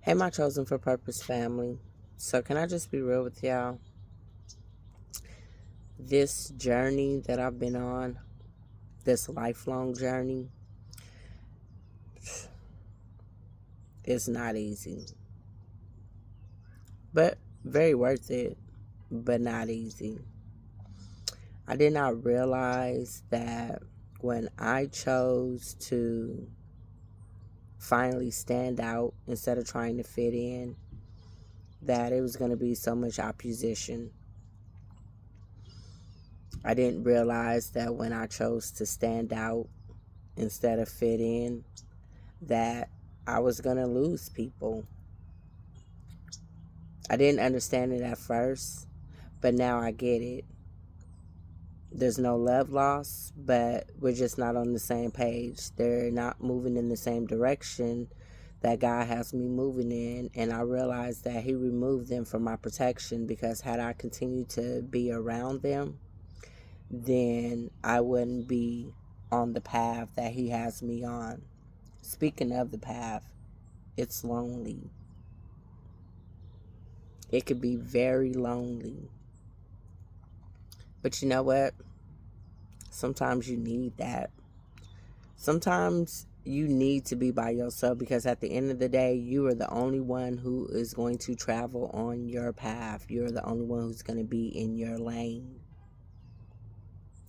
Hey, my chosen for purpose family. So, can I just be real with y'all? This journey that I've been on, this lifelong journey, is not easy, but very worth it, but not easy. I did not realize that when I chose to finally stand out instead of trying to fit in, that it was going to be so much opposition. I didn't realize that when I chose to stand out instead of fit in, that I was going to lose people. I didn't understand it at first, but now I get it. There's no love lost, but we're just not on the same page. They're not moving in the same direction that God has me moving in. And I realized that He removed them from my protection, because had I continued to be around them, then I wouldn't be on the path that He has me on. Speaking of the path, it's lonely. It could be very lonely. But you know what? Sometimes you need that. Sometimes you need to be by yourself, because at the end of the day, you are the only one who is going to travel on your path. You're the only one who's going to be in your lane.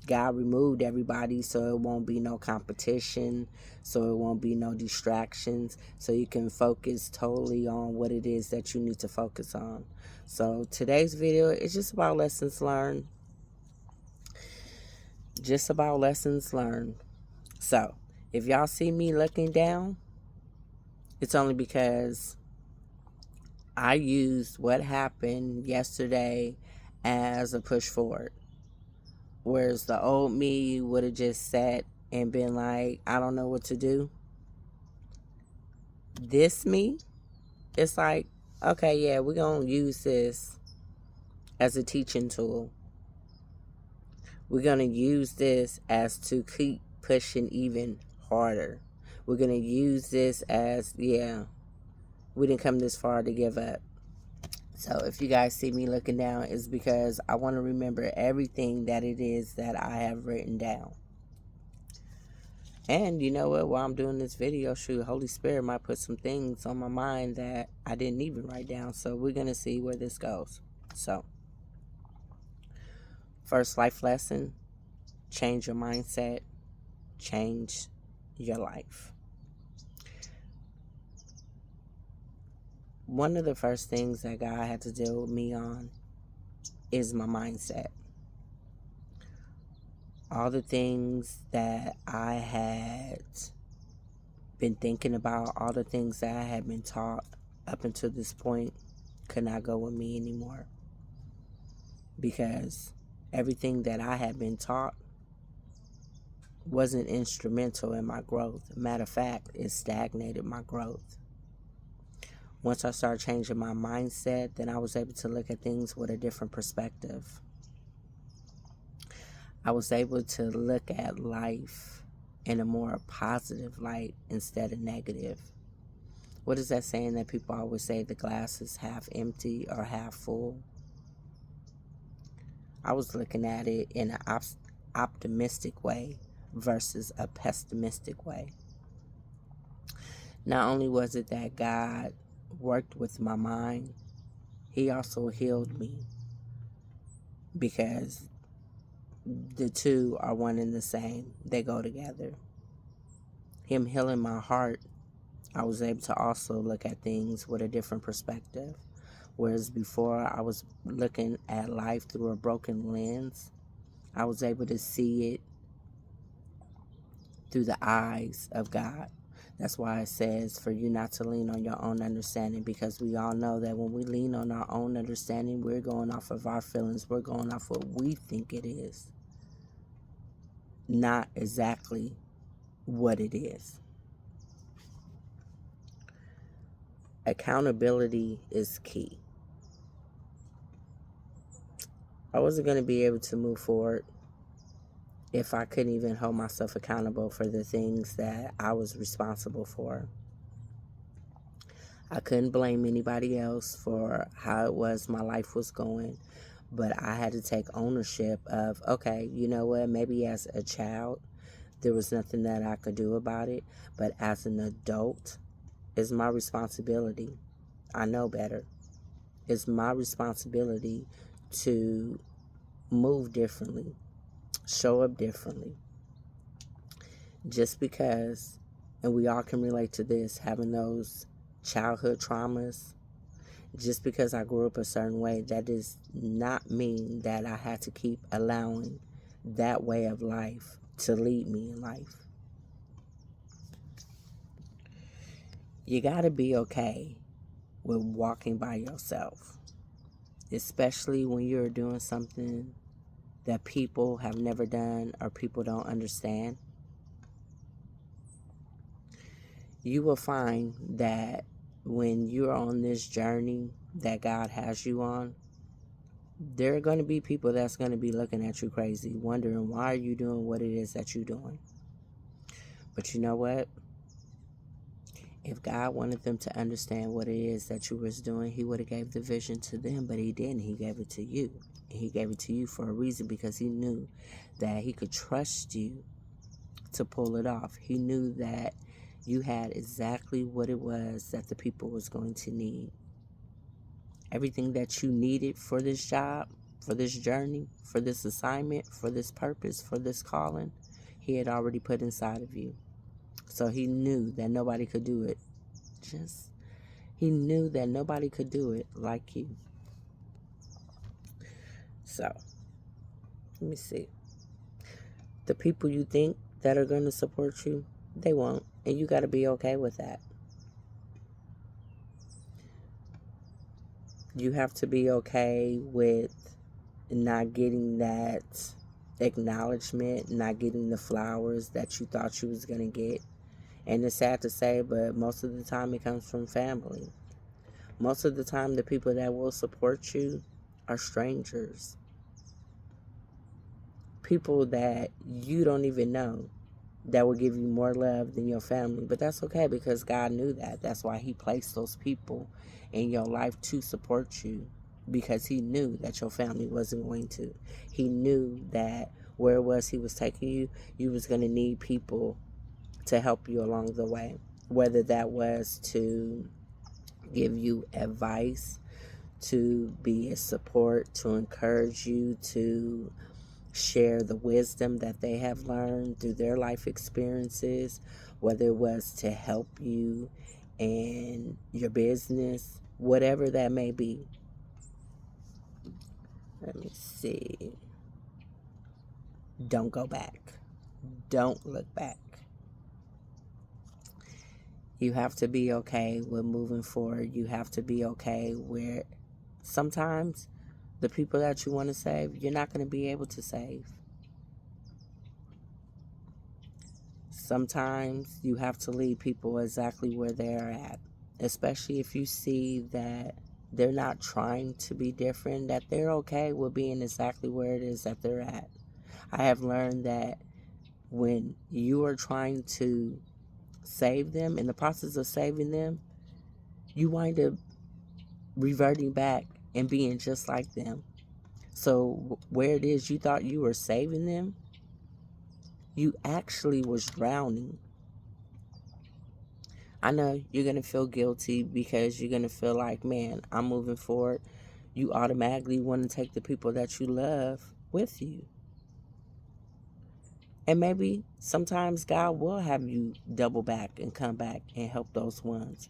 God removed everybody so it won't be no competition, so it won't be no distractions, so you can focus totally on what it is that you need to focus on. So today's video is just about lessons learned. Just about lessons learned. So if y'all see me looking down, it's only because I used what happened yesterday as a push forward. Whereas the old me would have just sat and been like, I don't know what to do. This me, it's like, okay, yeah, we're going to use this as a teaching tool. We're going to use this as to keep pushing even harder. We're going to use this as, yeah, we didn't come this far to give up. So if you guys see me looking down, it's because I want to remember everything that it is that I have written down. And you know what? While I'm doing this video, shoot, Holy Spirit might put some things on my mind that I didn't even write down. So we're going to see where this goes. So, first life lesson: change your mindset, change your life. One of the first things that God had to deal with me on is my mindset. All the things that I had been thinking about, all the things that I had been taught up until this point, could not go with me anymore. Because everything that I had been taught wasn't instrumental in my growth. Matter of fact, it stagnated my growth. Once I started changing my mindset, then I was able to look at things with a different perspective. I was able to look at life in a more positive light instead of negative. What is that saying that people always say, the glass is half empty or half full? I was looking at it in an optimistic way versus a pessimistic way. Not only was it that God worked with my mind, He also healed me, because the two are one and the same. They go together. Him healing my heart, I was able to also look at things with a different perspective. Whereas before I was looking at life through a broken lens, I was able to see it through the eyes of God. That's why it says for you not to lean on your own understanding, because we all know that when we lean on our own understanding, we're going off of our feelings. We're going off what we think it is, not exactly what it is. Accountability is key. I wasn't going to be able to move forward if I couldn't even hold myself accountable for the things that I was responsible for. I couldn't blame anybody else for how it was my life was going, but I had to take ownership of, okay, you know what, maybe as a child, there was nothing that I could do about it, but as an adult, it's my responsibility. I know better. It's my responsibility to move differently, show up differently. Just because, and we all can relate to this, having those childhood traumas, just because I grew up a certain way, that does not mean that I had to keep allowing that way of life to lead me in life. You got to be okay with walking by yourself, especially when you're doing something that people have never done or people don't understand. You will find that when you're on this journey that God has you on, there are going to be people that's going to be looking at you crazy, wondering why are you doing what it is that you're doing. But you know what? If God wanted them to understand what it is that you was doing, he would have gave the vision to them, but he didn't. He gave it to you. And he gave it to you for a reason, because he knew that he could trust you to pull it off. He knew that you had exactly what it was that the people was going to need. Everything that you needed for this job, for this journey, for this assignment, for this purpose, for this calling, he had already put inside of you. So he knew that nobody could do it. He knew that nobody could do it like you. So, let me see. The people you think that are going to support you, they won't. And you got to be okay with that. You have to be okay with not getting that acknowledgement, not getting the flowers that you thought you was going to get. And it's sad to say, but most of the time it comes from family. Most of the time the people that will support you are strangers. People that you don't even know that will give you more love than your family. But that's okay, because God knew that. That's why he placed those people in your life to support you, because he knew that your family wasn't going to. He knew that where it was he was taking you, you was going to need people to help you along the way. Whether that was to give you advice, to be a support, to encourage you, to share the wisdom that they have learned through their life experiences, whether it was to help you in your business, whatever that may be. Let me see. Don't go back. Don't look back. You have to be okay with moving forward. You have to be okay where sometimes the people that you want to save, you're not going to be able to save. Sometimes you have to leave people exactly where they're at, especially if you see that they're not trying to be different, that they're okay with being exactly where it is that they're at. I have learned that when you are trying to save them, in the process of saving them, you wind up reverting back and being just like them. So where it is you thought you were saving them, you actually was drowning. I know you're going to feel guilty, because you're going to feel like, man, I'm moving forward. You automatically want to take the people that you love with you. And maybe sometimes God will have you double back and come back and help those ones.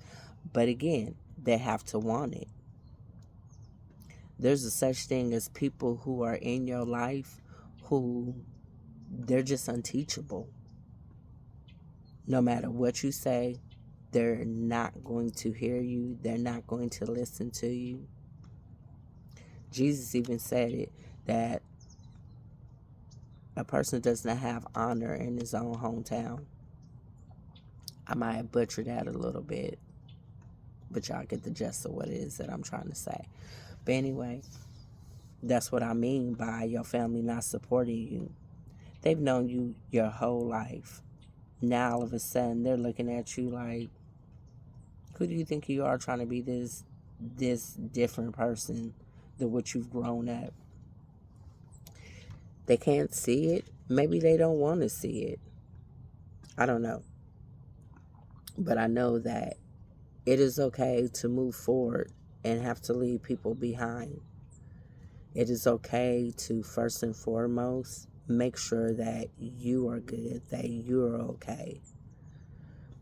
But again, they have to want it. There's a such thing as people who are in your life who they're just unteachable. No matter what you say, they're not going to hear you. They're not going to listen to you. Jesus even said it, that a person does not have honor in his own hometown. I might have butchered that a little bit, but y'all get the gist of what it is that I'm trying to say. But anyway, that's what I mean by your family not supporting you. They've known you your whole life. Now all of a sudden they're looking at you like, Who do you think you are trying to be this different person than what you've grown up? They can't see it. Maybe they don't want to see it. I don't know. But I know that it is okay to move forward and have to leave people behind. It is okay to first and foremost make sure that you are good, that you're okay.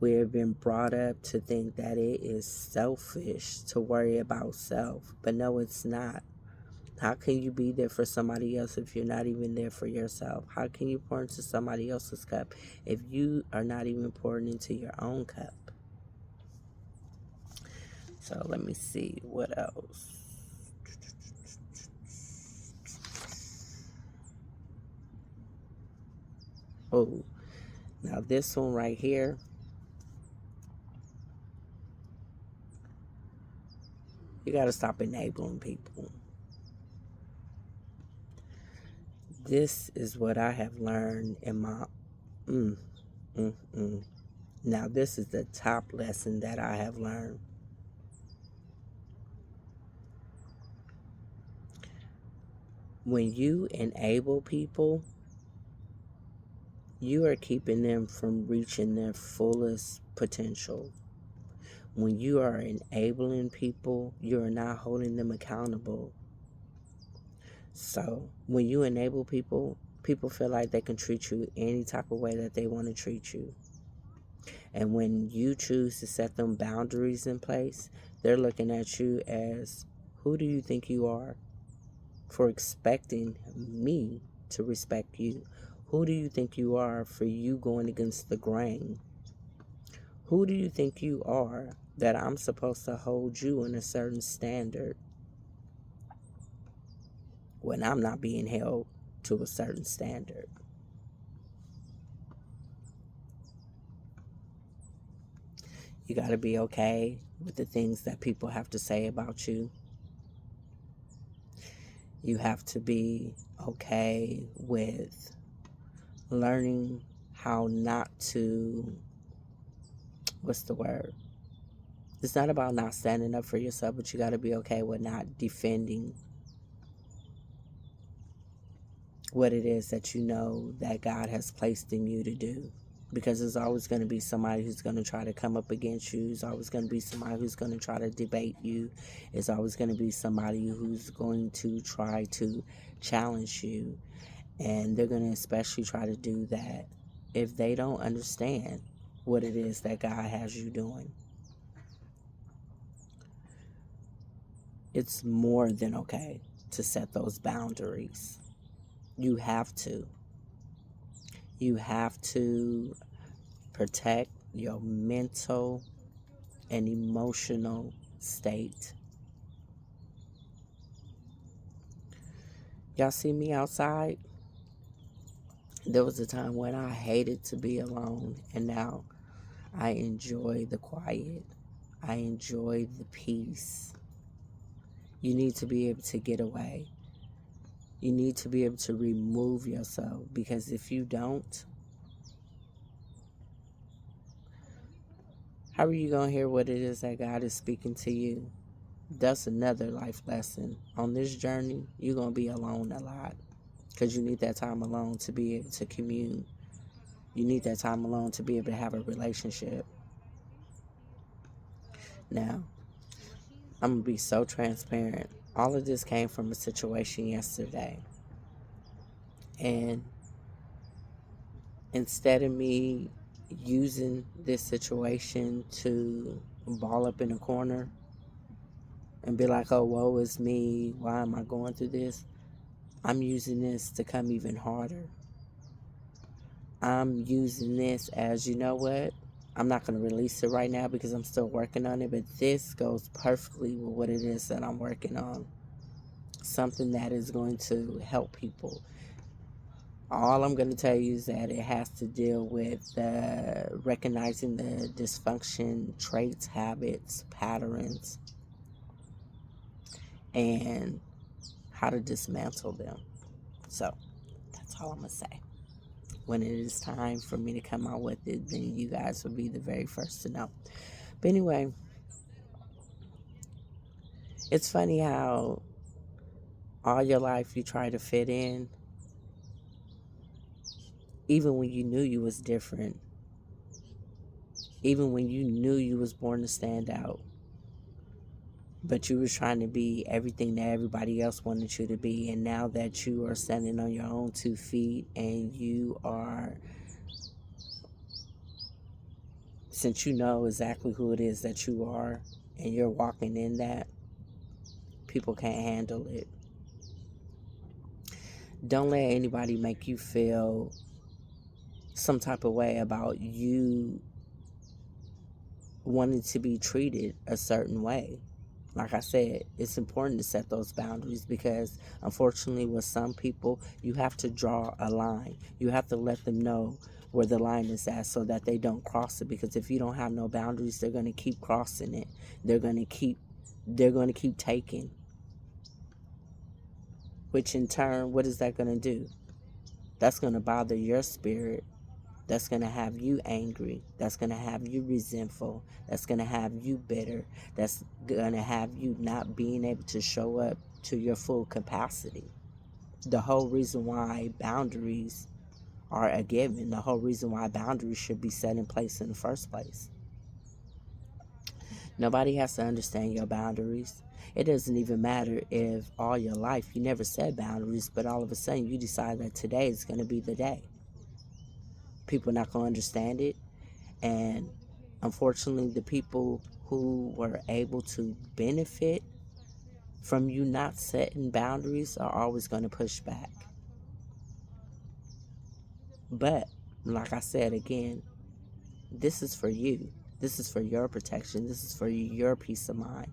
We have been brought up to think that it is selfish to worry about self, but no, it's not. How can you be there for somebody else if you're not even there for yourself? How can you pour into somebody else's cup if you are not even pouring into your own cup? So let me see what else. Oh, now this one right here. You got to stop enabling people. This is what I have learned in my Now this is the top lesson that I have learned. When you enable people, you are keeping them from reaching their fullest potential. When you are enabling people, you are not holding them accountable. So when you enable people, people feel like they can treat you any type of way that they want to treat you. And when you choose to set them boundaries in place, they're looking at you as, who do you think you are for expecting me to respect you? Who do you think you are for you going against the grain? Who do you think you are that I'm supposed to hold you in a certain standard when I'm not being held to a certain standard? You got to be okay with the things that people have to say about you. You have to be okay with learning how not to, what's the word? It's not about not standing up for yourself, but you got to be okay with not defending what it is that you know that God has placed in you to do. Because there's always going to be somebody who's going to try to come up against you. There's always going to be somebody who's going to try to debate you. There's always going to be somebody who's going to try to challenge you. And they're going to especially try to do that if they don't understand what it is that God has you doing. It's more than okay to set those boundaries. You have to. You have to protect your mental and emotional state. Y'all see me outside? There was a time when I hated to be alone, and now I enjoy the quiet. I enjoy the peace. You need to be able to get away. You need to be able to remove yourself, because if you don't, how are you going to hear what it is that God is speaking to you? That's another life lesson. On this journey, you're going to be alone a lot, because you need that time alone to be able to commune. You need that time alone to be able to have a relationship. Now, I'm going to be so transparent. All of this came from a situation yesterday. And instead of me using this situation to ball up in a corner and be like, oh, woe is me, why am I going through this? I'm using this to come even harder. I'm using this as, you know what? I'm not going to release it right now because I'm still working on it, but this goes perfectly with what it is that I'm working on. Something that is going to help people. All I'm going to tell you is that it has to deal with recognizing the dysfunction, traits, habits, patterns, and how to dismantle them. So that's all I'm going to say. When it is time for me to come out with it, then you guys will be the very first to know. But anyway, It's funny how all your life you try to fit in, even when you knew you was different, even when you knew you was born to stand out, but you was trying to be everything that everybody else wanted you to be. And now that you are standing on your own 2 feet and you are, since you know exactly who it is that you are and you're walking in that, people can't handle it. Don't let anybody make you feel some type of way about you wanting to be treated a certain way. Like I said, it's important to set those boundaries because unfortunately with some people, you have to draw a line. You have to let them know where the line is at so that they don't cross it, because if you don't have no boundaries, they're going to keep crossing it. They're going to keep taking, which in turn, what is that going to do? That's going to bother your spirit. That's going to have you angry. That's going to have you resentful. That's going to have you bitter. That's going to have you not being able to show up to your full capacity. The whole reason why boundaries are a given, the whole reason why boundaries should be set in place in the first place. Nobody has to understand your boundaries. It doesn't even matter if all your life you never set boundaries, but all of a sudden you decide that today is going to be the day. People are not going to understand it. And unfortunately, the people who were able to benefit from you not setting boundaries are always going to push back. But, like I said again, this is for you. This is for your protection. This is for your peace of mind.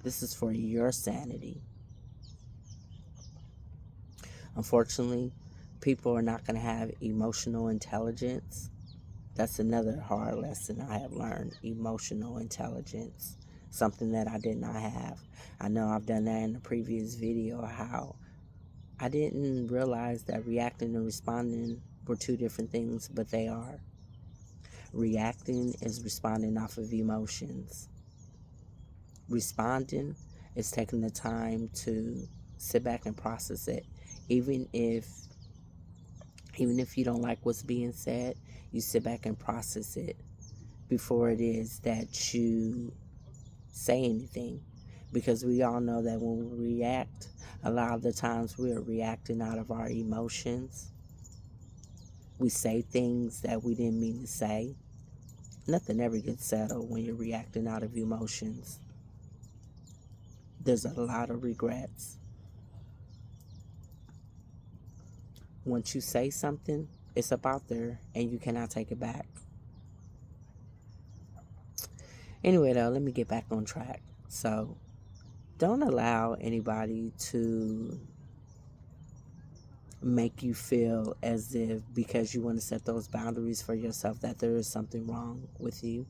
This is for your sanity. Unfortunately, people are not going to have emotional intelligence. That's another hard lesson I have learned, emotional intelligence, something that I did not have. I know I've done that in a previous video, how I didn't realize that reacting and responding were two different things, but they are. Reacting is responding off of emotions. Responding is taking the time to sit back and process it. Even if you don't like what's being said, you sit back and process it before it is that you say anything. Because we all know that when we react, a lot of the times we are reacting out of our emotions. We say things that we didn't mean to say. Nothing ever gets settled when you're reacting out of emotions. There's a lot of regrets. Once you say something, it's up out there and you cannot take it back. Anyway, though, let me get back on track. So, don't allow anybody to make you feel as if because you want to set those boundaries for yourself that there is something wrong with you.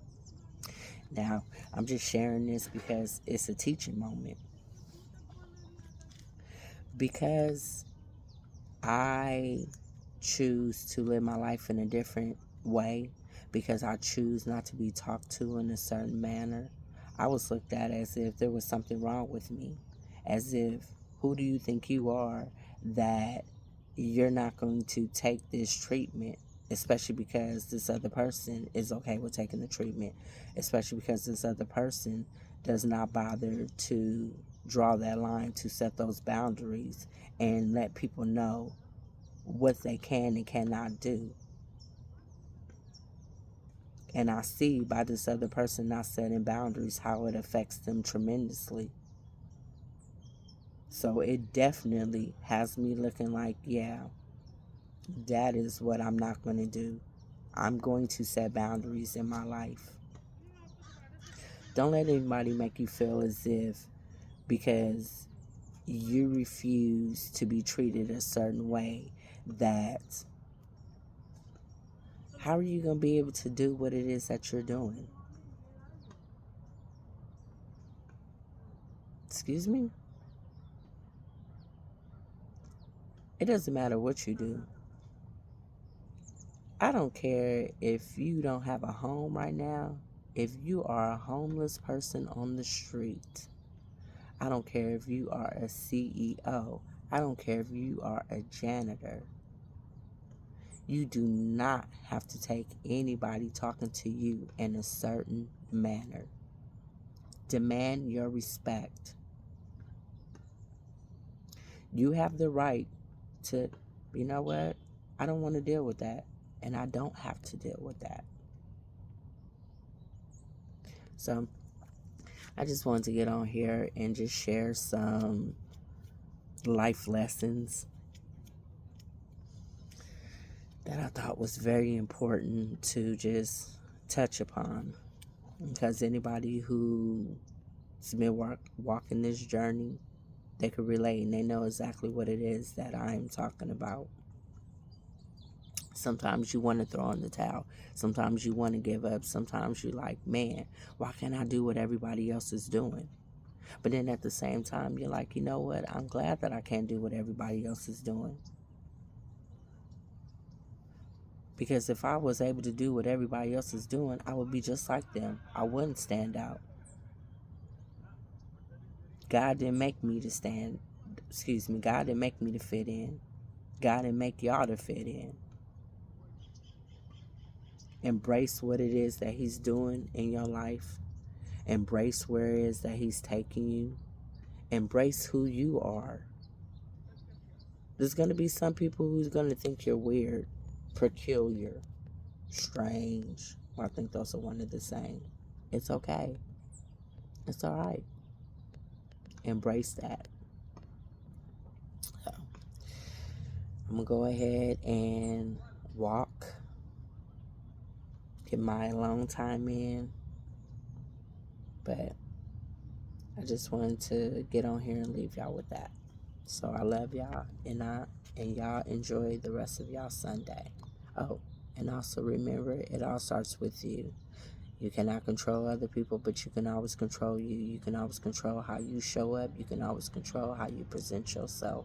Now, I'm just sharing this because it's a teaching moment. Because I choose to live my life in a different way, because I choose not to be talked to in a certain manner, I was looked at as if there was something wrong with me. As if, who do you think you are that you're not going to take this treatment, especially because this other person is okay with taking the treatment, especially because this other person does not bother to draw that line, to set those boundaries and let people know what they can and cannot do. And I see by this other person not setting boundaries how it affects them tremendously. So it definitely has me looking like, yeah, that is what I'm not going to do. I'm going to set boundaries in my life. Don't let anybody make you feel as if because you refuse to be treated a certain way, that how are you going to be able to do what it is that you're doing? Excuse me? It doesn't matter what you do. I don't care if you don't have a home right now. If you are a homeless person on the street, I don't care if you are a CEO. I don't care if you are a janitor. You do not have to take anybody talking to you in a certain manner. Demand your respect. You have the right to, you know what? I don't want to deal with that. And I don't have to deal with that. So I just wanted to get on here and just share some life lessons that I thought was very important to just touch upon. Because anybody who's been walking this journey, they could relate and they know exactly what it is that I'm talking about. Sometimes you want to throw in the towel. Sometimes you want to give up. Sometimes you're like, man, why can't I do what everybody else is doing? But then at the same time, you're like, you know what? I'm glad that I can't do what everybody else is doing. Because if I was able to do what everybody else is doing, I would be just like them. I wouldn't stand out. God didn't make me to God didn't make me to fit in. God didn't make y'all to fit in. Embrace what it is that He's doing in your life. Embrace where it is that He's taking you. Embrace who you are. There's going to be some people who's going to think you're weird, peculiar, strange. I think those are one of the same. It's okay. It's all right. Embrace that. So, I'm going to go ahead and walk. Get my alone time in. But I just wanted to get on here and leave y'all with that. So I love y'all, and y'all enjoy the rest of y'all Sunday. Oh, and also remember, it all starts with you. You cannot control other people, but you can always control you. You can always control how you show up. You can always control how you present yourself.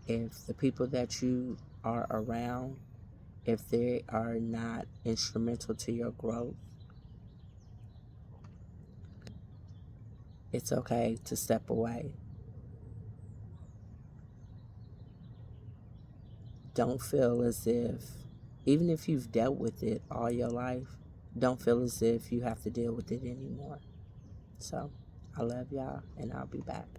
If the people that you are around, if they are not instrumental to your growth, it's okay to step away. Don't feel as if, even if you've dealt with it all your life, don't feel as if you have to deal with it anymore. So, I love y'all, and I'll be back.